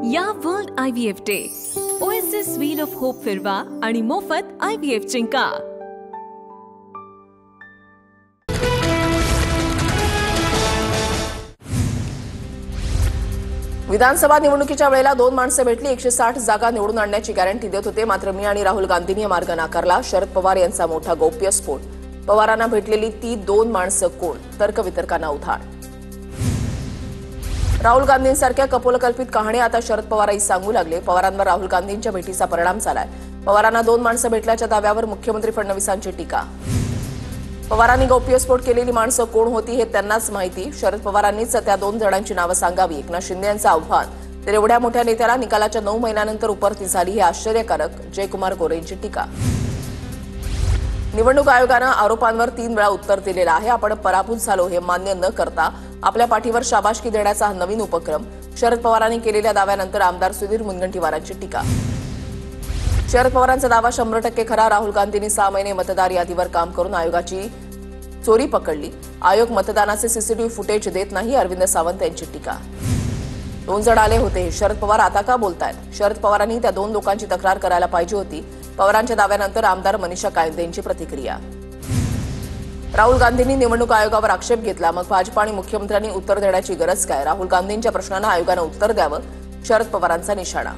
या world IVF day OSS wheel of hope फिरवा आणि मोफत IVF जिंका। विधानसभा निवडणुकीच्या वेळेला दोन माणसं भेटली, 160 जागा निवडून आणण्याची गॅरंटी देत होते। मात्र मी आणि राहुल गांधींनी मार्ग नाकारला। शरद पवार यांचा मोठा गौप्यस्फोट। पवारांना भेटलेली ती दोन माणसं कोण? तर्कवितर्कांना उधाण। राहुल गांधींसारख्या कपोलकल्पित कहाण्या आता शरद पवारही सांगू लागले। पवारांवर राहुल गांधींच्या भेटीचा परिणाम झालाय। पवारांना दोन माणसं भेटल्याच्या दाव्यावर मुख्यमंत्री फडणवीसांची टीका। पवारांनी गौप्यस्फोट केलेली माणसं कोण होती हे त्यांनाच माहिती। शरद पवारांनीच त्या दोन जणांची नावं सांगावी। एकनाथ शिंदे यांचं आव्हान। तर एवढ्या मोठ्या नेत्याला निकालाच्या 9 महिन्यानंतर उपरती झाली हे आश्चर्यकारक। जयकुमार गोरेंची टीका। निवडणूक आयोगानं आरोपांवर 3 वेळा उत्तर दिलेलं आहे। आपण पराभूत झालो हे मान्य न करता आपल्या पाठीवर शाबासकी देण्याचा हा नवीन उपक्रम। शरद पवारांनी केलेल्या दाव्यानंतर आमदार सुधीर मुनगंटीवारांची टीका। शरद पवारांचा दावा 100% खरा। राहुल गांधींनी 6 महिने मतदार यादीवर काम करून आयोगाची चोरी पकडली। आयोग मतदानाचे सीसीटीव्ही फुटेज देत नाही। अरविंद सावंत यांची टीका। 2 जण आले होते, शरद पवार आता का बोलतायत? शरद पवारांनी त्या 2 लोकांची तक्रार करायला पाहिजे होती। पवारांच्या दाव्यानंतर आमदार मनीषा कायदेंची प्रतिक्रिया। राहुल गांधींनी निवडणूक आयोगावर आक्षेप घेतला, मग भाजपा आणि मुख्यमंत्र्यांनी उत्तर देण्याची गरज काय? राहुल गांधींच्या प्रश्नांना आयोगानं उत्तर द्यावं, शरद पवारांचा निशाणा।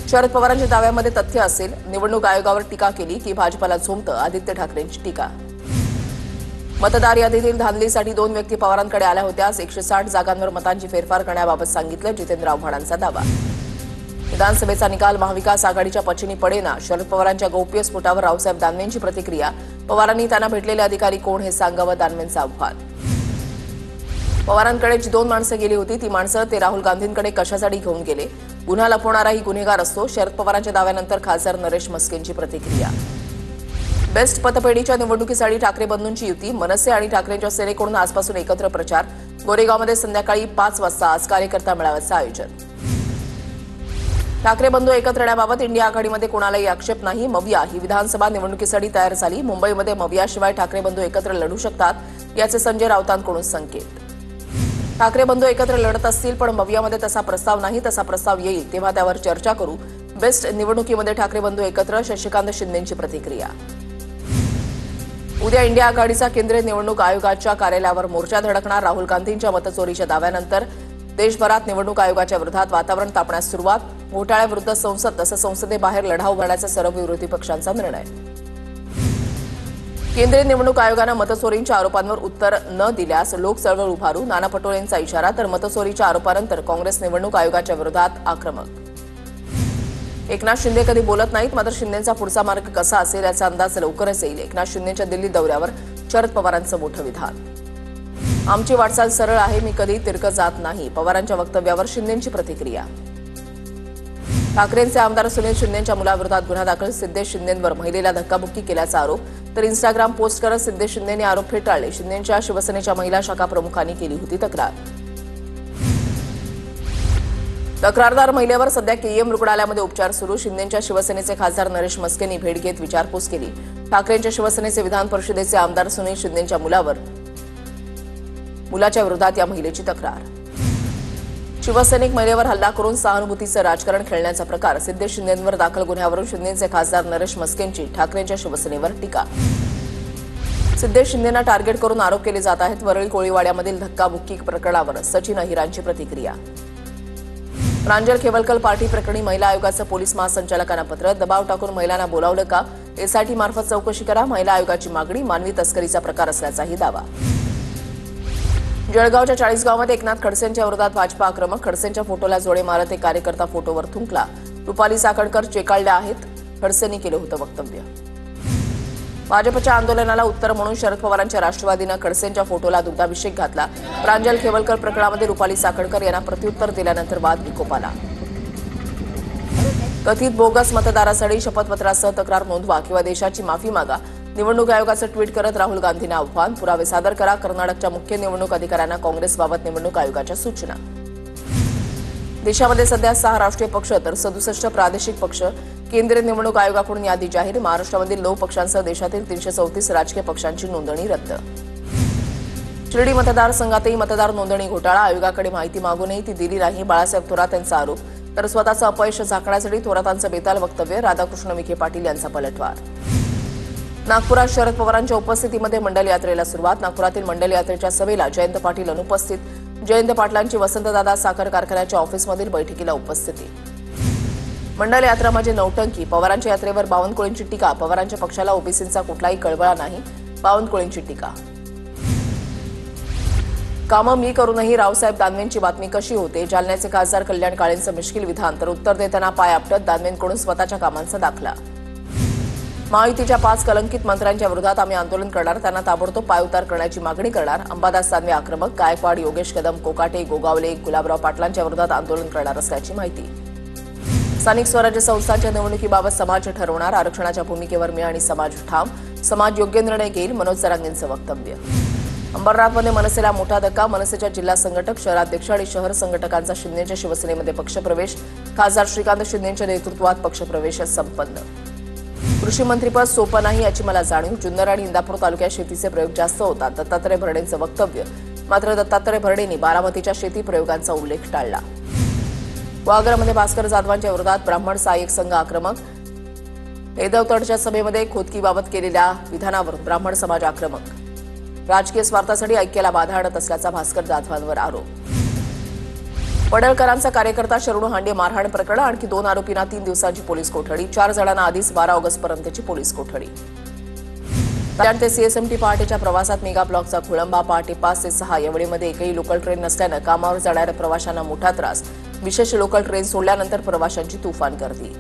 शरद पवारांच्या दाव्यामध्ये तथ्य असेल। निवडणूक आयोगावर टीका केली की भाजपाला झोंबतं, आदित्य ठाकरेंची टीका। मतदार यादीतील धांदलीसाठी 2 व्यक्ती पवारांकडे आल्या होत्या। 160 जागांवर मतांची फेरफार करण्याबाबत सांगितलं, जितेंद्र आव्हाडांचा दावा। विधानसभेचा निकाल महाविकास आघाडीच्या पचिनी पडेना। शरद पवारांच्या गौप्यस्फोटावर रावसाहेब दानवेंची प्रतिक्रिया। पवारांनी त्यांना भेटलेले अधिकारी कोण हे सांगावं, दानवेंचं आव्हान। पवारांकडे जी 2 माणसं गेली होती ती माणसं ते राहुल गांधींकडे कशासाठी घेऊन गेले? गुन्हा लपवणाराही गुन्हेगार असतो। शरद पवारांच्या दाव्यानंतर खासदार नरेश मस्केंची प्रतिक्रिया। बेस्ट पतपेढीच्या निवडणुकीसाठी ठाकरे बंधूंची युती। मनसे आणि ठाकरेंच्या सेनेकडून आजपासून एकत्र प्रचार। गोरेगावमध्ये संध्याकाळी 5 वाजता आज कार्यकर्ता मेळाव्याचं आयोजन। ठाकरे बंधू एकत्र येण्याबाबत इंडिया आघाडीमध्ये कोणालाही आक्षेप नाही। मविया ही विधानसभा निवडणुकीसाठी तयार झाली। मुंबईमध्ये मवियाशिवाय ठाकरे बंधू एकत्र लढू शकतात, याचे संजय राऊतांकडून संकेत। ठाकरे बंधू एकत्र लढत असतील पण मवियामध्ये तसा प्रस्ताव नाही। तसा प्रस्ताव येईल तेव्हा त्यावर चर्चा करू। बेस्ट निवडणुकीमध्ये ठाकरे बंधू एकत्र, शशिकांत शिंदेंची प्रतिक्रिया। उद्या इंडिया आघाडीचा केंद्रीय निवडणूक आयोगाच्या कार्यालयावर मोर्चा धडकणार। राहुल गांधींच्या मतचोरीच्या दाव्यानंतर देशभरात निवडणूक आयोगाच्या विरोधात वातावरण तापण्यास सुरुवात। घोटाळ्याविरुद्ध संसद तसंच संसदेबाहेर लढा उभारण्याचा सर्व विरोधी पक्षांचा निर्णय। केंद्रीय निवडणूक आयोगानं मतचोरीच्या आरोपांवर उत्तर न दिल्यास लोक चळवळ उभारू, नाना पटोलेंचा इशारा। तर मतचोरीच्या आरोपानंतर काँग्रेस निवडणूक आयोगाच्या विरोधात आक्रमक। एकनाथ शिंदे कधी बोलत नाहीत, मात्र शिंदेंचा पुढचा मार्ग कसा असेल याचा अंदाज लवकरच येईल। एकनाथ शिंदेच्या दिल्ली दौऱ्यावर शरद पवारांचं मोठं विधान। आमची वाटचाल सरळ आहे, मी कधी तिरकं जात नाही। पवारांच्या वक्तव्यावर शिंदेंची प्रतिक्रिया। ठाकरेंचे आमदार सुनील शिंदेंच्या मुलाविरोधात गुन्हा दाखल। सिद्धेश शिंदेंवर महिलेला धक्काबुक्की केल्याचा आरोप। तर इंस्टाग्राम पोस्ट करत सिद्धेश शिंदेंनी आरोप फेटाळले। शिंदेंच्या शिवसेनेच्या महिला शाखा प्रमुखांनी केली होती तक्रार। तक्रारदार महिलेवर सध्या KM रुग्णालयामध्ये उपचार सुरू। शिंदेंच्या शिवसेनेचे खासदार नरेश मस्केंनी भेट घेत विचारपूस केली। ठाकरेंच्या शिवसेनेचे विधान परिषदेचे आमदार सुनील शिंदेंच्या मुलाच्या विरोधात या महिलेची तक्रार। शिवसैनिक महिलेवर हल्ला करून सहानुभूतीचं राजकारण खेळण्याचा प्रकार। सिद्धेश शिंदेंवर दाखल गुन्ह्यावरून शिंदेचे खासदार नरेश मस्केंची ठाकरेंच्या शिवसेनेवर टीका। सिद्धेश शिंदेंना टार्गेट करून आरोप केले जात आहेत। वरळी कोळीवाड्यामधील धक्काबुक्की प्रकरणावर सचिन अहिरांची प्रतिक्रिया। प्रांजल खेवलकर पार्टी प्रकरणी महिला आयोगाचं पोलीस महासंचालकांना पत्र। दबाव टाकून महिलांना बोलावलं का? SIT मार्फत चौकशी करा, महिला आयोगाची मागणी। मानवी तस्करीचा प्रकार असल्याचाही दावा। जळगावच्या 40 गावामध्ये एकनाथ खडसेंच्या विरोधात भाजपा आक्रमक। खडसेंच्या फोटोला जोडे मारत एक कार्यकर्ता फोटोवर थुंकला। रुपाली चाकणकर चेकाळल्या आहेत, खडसेंनी केलं होतं वक्तव्य। भाजपच्या आंदोलनाला उत्तर म्हणून शरद पवारांच्या राष्ट्रवादीनं खडसेंच्या फोटोला दुग्धाभिषेक घातला। प्रांजल खेवलकर प्रकरणामध्ये रुपाली चाकणकर यांना प्रत्युत्तर दिल्यानंतर वाद विकोपाला। कथित बोगस मतदारासाठी शपथपत्रासह तक्रार नोंदवा किंवा देशाची माफी मागा। निवडणूक आयोगाचं ट्विट करत राहुल गांधींना आव्हान। पुरावे सादर करा। कर्नाटकच्या मुख्य निवडणूक अधिकाऱ्यांना काँग्रेसबाबत निवडणूक आयोगाच्या सूचना। देशामध्ये सध्या 6 राष्ट्रीय पक्ष तर 67 प्रादेशिक पक्ष। केंद्रीय निवडणूक आयोगाकडून यादी जाहीर। महाराष्ट्रामधील 9 पक्षांसह देशातील 334 राजकीय पक्षांची नोंदणी रद्द। शिर्डी मतदारसंघातही मतदार नोंदणी घोटाळा, आयोगाकडे माहिती मागूनही ती दिली नाही, बाळासाहेब थोरात यांचा आरोप. तर स्वतःचं अपयश झाकण्यासाठी थोरातांचं बेताल वक्तव्य, राधाकृष्ण विखे पाटील यांचा पलटवार. नागपुरात शरद पवारांच्या उपस्थितीमध्ये मंडल यात्रेला सुरुवात, नागपुरातील मंडल यात्रेच्या सभेला जयंत पाटील अनुपस्थित. जयंत पाटलांची वसंतदादा साखर कारखान्याच्या ऑफिसमधील बैठकीला उपस्थिती. मंडल यात्रा म्हणजे नौटंकी, पवारांच्या यात्रेवर बावनकुळेंची टीका, पवारांच्या पक्षाला ओबीसींचा कुठलाही कळवळा नाही, बावनकुळेंची टीका. कामं मी करूनही रावसाहेब दानवेंची बातमी कशी होते, जालन्याचे खासदार कल्याण काळेंचं मिश्किल विधान, तर उत्तर देताना पाय आपटत दानवेंकडून स्वतःच्या कामांचा दाखला. महायुतीच्या 5 कलंकित मंत्र्यांच्या विरोधात आम्ही आंदोलन करणार, त्यांना ताबडतोब पायउतार करण्याची मागणी करणार. अंबादास दानवे आक्रमक, गायकवाड, योगेश कदम, कोकाटे, गोगावले, गुलाबराव पाटलांच्या विरोधात आंदोलन करणार असल्याची माहिती. स्थानिक स्वराज्य संस्थांच्या निवडणुकीबाबत समाज ठरवणार, आरक्षणाच्या भूमिकेवर मी आणि समाज ठाम, समाज योग्य निर्णय घेईल, मनोज जरांगेंचं वक्तव्य. अंबरनाथमध्ये मनसेला मोठा धक्का, मनसेच्या जिल्हा संघटक, शहराध्यक्ष आणि शहर संघटकांचा शिंदेच्या शिवसेनेमध्ये पक्षप्रवेश, खासदार श्रीकांत शिंदेच्या नेतृत्वात पक्षप्रवेश संपन्न. कृषी मंत्रीपद सोपं नाही याची मला जाणीव, जुन्नर आणि इंदापूर तालुक्यात शेतीचे प्रयोग जास्त होतात, दत्तात्रय भरडेंचं वक्तव्य. मात्र दत्तात्रय भरडेंनी बारामतीच्या शेती प्रयोगांचा उल्लेख टाळला. वागरामध्ये भास्कर जाधवांच्या विरोधात ब्राह्मण सहाय्यक संघ आक्रमक, एदवतडच्या सभेमध्ये खोदकीबाबत केलेल्या विधानावरून ब्राह्मण समाज आक्रमक. राजकीय स्वार्थासाठी ऐक्याला बाधा आणत असल्याचा भास्कर जाधवांवर आरोप. पडळकरांचा कार्यकर्ता शरणू हांडे मारहाण प्रकरण, आणखी 2 आरोपींना 3 दिवसांची पोलीस कोठडी, 4 जणांना आधीच 12 ऑगस्टपर्यंतची पोलीस कोठडी. कल्याण ते सीएसएमटी पहाटेच्या प्रवासात मेगा ब्लॉकचा खोळंबा, पहाटे 5 ते 6 या वेळेमध्ये एकही लोकल ट्रेन नसल्यानं कामावर जाणाऱ्या प्रवाशांना मोठा त्रास, विशेष लोकल ट्रेन सोडल्यानंतर प्रवाशांची तुफान गर्दी.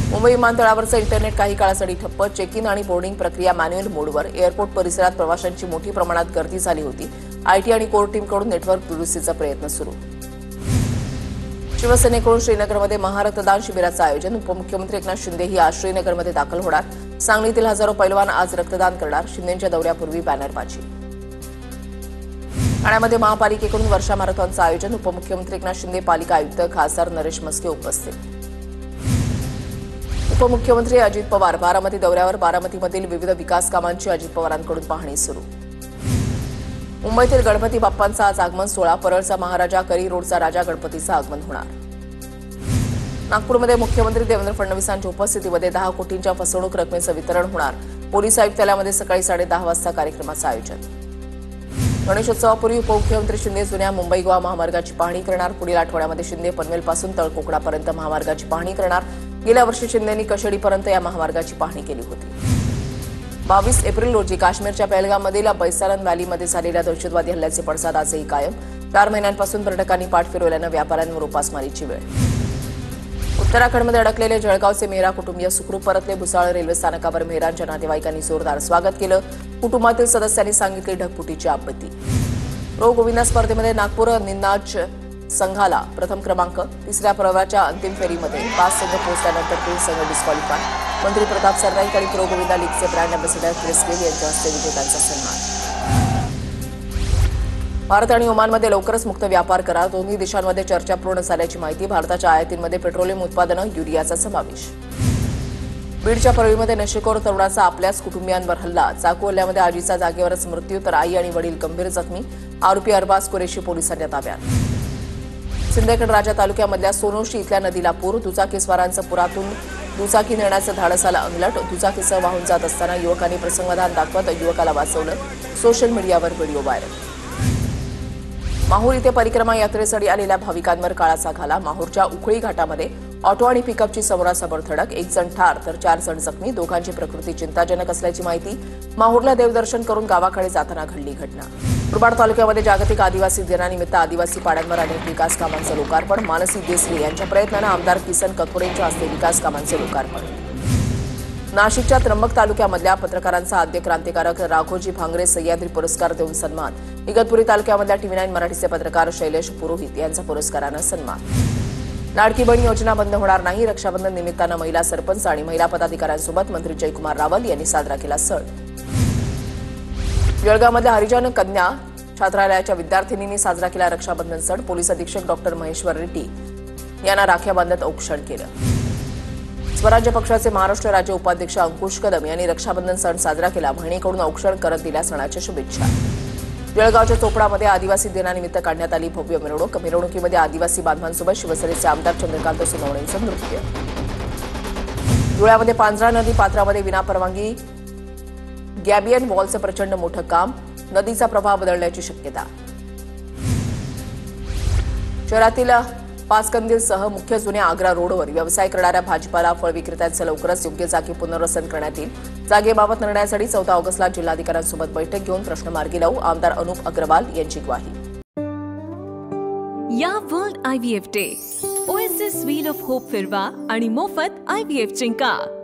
मुंबई विमानतळावरचं इंटरनेट काही काळासाठी ठप्प, चेक इन आणि बोर्डिंग प्रक्रिया मॅन्युअल मोडवर, एअरपोर्ट परिसरात प्रवाशांची मोठी प्रमाणात गर्दी झाली होती. आयटी आणि कोर टीमकडून नेटवर्क दुरुस्तीचा प्रयत्न सुरू. शिवसेनेकडून श्रीनगरमध्ये महारक्तदान शिबिराचं आयोजन, उपमुख्यमंत्री एकनाथ शिंदेही आज श्रीनगरमध्ये दाखल होणार. सांगलीतील हजारो पैलवान आज रक्तदान करणार, शिंदेच्या दौऱ्यापूर्वी बॅनरबाजी. ठाण्यामध्ये महापालिकेकडून वर्षा मॅरेथॉनचं आयोजन, उपमुख्यमंत्री एकनाथ शिंदे, पालिका आयुक्त, खासदार नरेश म्हस्के उपस्थित. उपमुख्यमंत्री अजित पवार बारामती दौऱ्यावर, बारामतीमधील विविध विकास कामांची अजित पवारांकडून पाहणी सुरू. मुंबईतील गणपती बाप्पांचं आज आगमन सोहळा, परळचा महाराजा, करी रोडचा राजा गणपतीचं आगमन होणार. नागपूरमध्ये मुख्यमंत्री देवेंद्र फडणवीसांच्या उपस्थितीमध्ये 10 कोटींच्या फसवणूक रकमेचं वितरण होणार. पोलीस आयुक्तालयामध्ये सकाळी 10:30 वाजता कार्यक्रमाचं आयोजन. गणेशोत्सवापूर्वी उपमुख्यमंत्री शिंदे जुन्या मुंबई गोवा महामार्गाची पाहणी करणार. पुढील आठवड्यामध्ये शिंदे पनवेलपासून तळकोकणापर्यंत महामार्गाची पाहणी करणार. गेल्या वर्षी शिंदेंनी कशेडीपर्यंत या महामार्गाची पाहणी केली होती. 22 एप्रिल रोजी काश्मीरच्या पहलगाममधील बैसारन व्हॅलीमध्ये झालेल्या दहशतवादी हल्ल्याचे पडसाद आजही कायम. 4 महिन्यांपासून पर्यटकांनी पाठ फिरवल्यानं व्यापाऱ्यांवर उपासमारीची वेळ. उत्तराखंडमध्ये अडकलेले जळगावचे मेहरा कुटुंबीय सुखरूप परतले. भुसावळ रेल्वे स्थानकावर मेहरांच्या नातेवाईकांनी जोरदार स्वागत केलं. कुटुंबातील सदस्यांनी सांगितली ढगफुटीची आपत्ती. प्रो गोविंदा स्पर्धेमध्ये नागपूर निन्नाज संघाला प्रथम क्रमांक. 3ऱ्या पर्वाच्या अंतिम फेरीमध्ये 5 संघ पोहोचल्यानंतर 3 संघ डिस्क्वालिफाय. मंत्री प्रताप सरनाईक आणि प्रो गोविंदा लीगचे ब्रँड अँबॅसेडर क्रिस गेल यांच्या हस्ते विजेत्यांचा सन्मान. भारत आणि ओमानमध्ये लवकरच मुक्त व्यापार करार, दोन्ही देशांमध्ये चर्चा पूर्ण झाल्याची माहिती. भारताच्या आयातींमध्ये पेट्रोलियम उत्पादनं, युरियाचा समावेश. बीडच्या परळीमध्ये नशेखोर तरुणाचा आपल्याच कुटुंबियांवर हल्ला, चाकू हल्ल्यामध्ये आजीचा जागेवरच मृत्यू, तर आई आणि वडील गंभीर जखमी. आरोपी अरबाज कुरेशी पोलिसांच्या ताब्यात. सिंदखेड राजा तालुक्यामधल्या सोनोशी इथल्या नदीला पूर, दुचाकीस्वारांचं पुरातून दुचाकी नेण्याचं धाडसाला अंगलट. दुचाकीसह वाहून जात असताना युवकांनी प्रसंगावधान दाखवत युवकाला वाचवलं. सोशल मीडियावर व्हिडिओ व्हायरल. माहूर इथे परिक्रमा यात्रेसाठी आलेल्या भाविकांवर काळाचा घाला. माहूरच्या उखळी घाटामध्ये ऑटो आणि पिकअपची समोरासमोर धडक, 1 जण ठार तर 4 जण जखमी. दोघांची प्रकृती चिंताजनक असल्याची माहिती. माहूरला देवदर्शन करून गावाकडे जाताना घडली घटना. मुरबाड तालुक्यामध्ये जागतिक आदिवासी दिनानिमित्त आदिवासी पाड्यांवर अनेक विकास कामांचं लोकार्पण. मानसी देसले यांच्या प्रयत्नानं आमदार किसन कथोरेंच्या हस्ते विकास कामांचे लोकार्पण. नाशिकच्या त्र्यंबक तालुक्यामधल्या पत्रकारांचा आद्य क्रांतिकारक राघोजी भांगरे सह्याद्री पुरस्कार देऊन सन्मान. इगतपुरी तालुक्यामधल्या TV9 मराठीचे पत्रकार शैलेश पुरोहित यांचा पुरस्कारानं सन्मान. लाडकी बहीण योजना बंद होणार नाही. रक्षाबंधन निमित्तानं महिला सरपंच आणि महिला पदाधिकाऱ्यांसोबत मंत्री जयकुमार रावल यांनी साजरा केला सण. जळगावमधल्या हरिजन कन्या छात्रालयाच्या विद्यार्थिनींनी साजरा केला रक्षाबंधन सण. पोलीस अधीक्षक डॉक्टर महेश्वर रेड्डी यांना राख्या बांधत औक्षण केलं. स्वराज्य पक्षाचे महाराष्ट्र राज्य उपाध्यक्ष अंकुश कदम यांनी रक्षाबंधन सण साजरा केला. बहिणीकडून औक्षण करत दिल्या सणाच्या शुभेच्छा. जळगावच्या चोपडामध्ये आदिवासी दिनानिमित्त काढण्यात आली भव्य मिरवणूक. मिरवणुकीमध्ये आदिवासी बांधवांसोबत शिवसेनेचे आमदार चंद्रकांत सोनवणेंचं नृत्य. धुळ्यामध्ये पांझरा नदी पात्रामध्ये विनापरवानगी गॅबियन वॉलचं प्रचंड मोठं काम. नदीचा प्रवाह बदलण्याची शक्यता. शहरातील पाचकंदीलसह मुख्य जुन्या आग्रा रोडवर व्यवसाय करणाऱ्या भाजीपाला फळ विक्रेत्यांचं लवकरच योग्य जागी पुनर्वसन करण्यात येईल. जागेबाबत निर्णयासाठी 14 ऑगस्टला जिल्हाधिकाऱ्यांसोबत बैठक घेऊन प्रश्न मार्गी लावू. आमदार अनुप अग्रवाल यांची ग्वाही. या world IVF day OSS wheel of hope फिरवा आणि मोफत IVF जिंका.